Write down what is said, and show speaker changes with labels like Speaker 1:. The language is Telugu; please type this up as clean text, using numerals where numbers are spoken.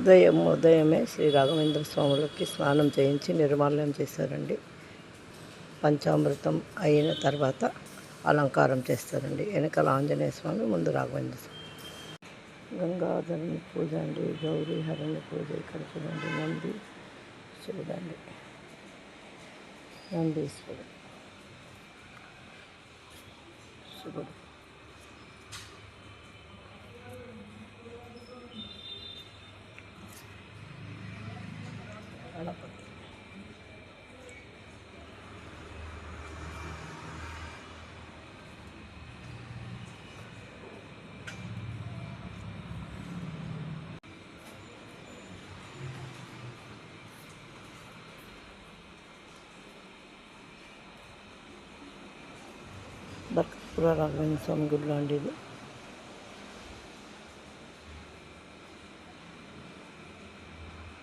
Speaker 1: ఉదయమే శ్రీ రాఘవేంద్ర స్వాములకి స్నానం చేయించి నిర్మాల్యం చేశారండి. పంచామృతం అయిన తర్వాత అలంకారం చేస్తారండి. వెనకాల ఆంజనేయ స్వామి, ముందు రాఘవేంద్ర స్వామి. గంగాధరుని పూజ అండి, గౌరీ హరుని పూజ. ఇక్కడ చూడండి, నంది చూడండి, నందీశ్వరుడు, శివుడు. గణపతి. బర్కపుర రాఘవేంద్ర స్వామి గుడిలో అండి ఇది.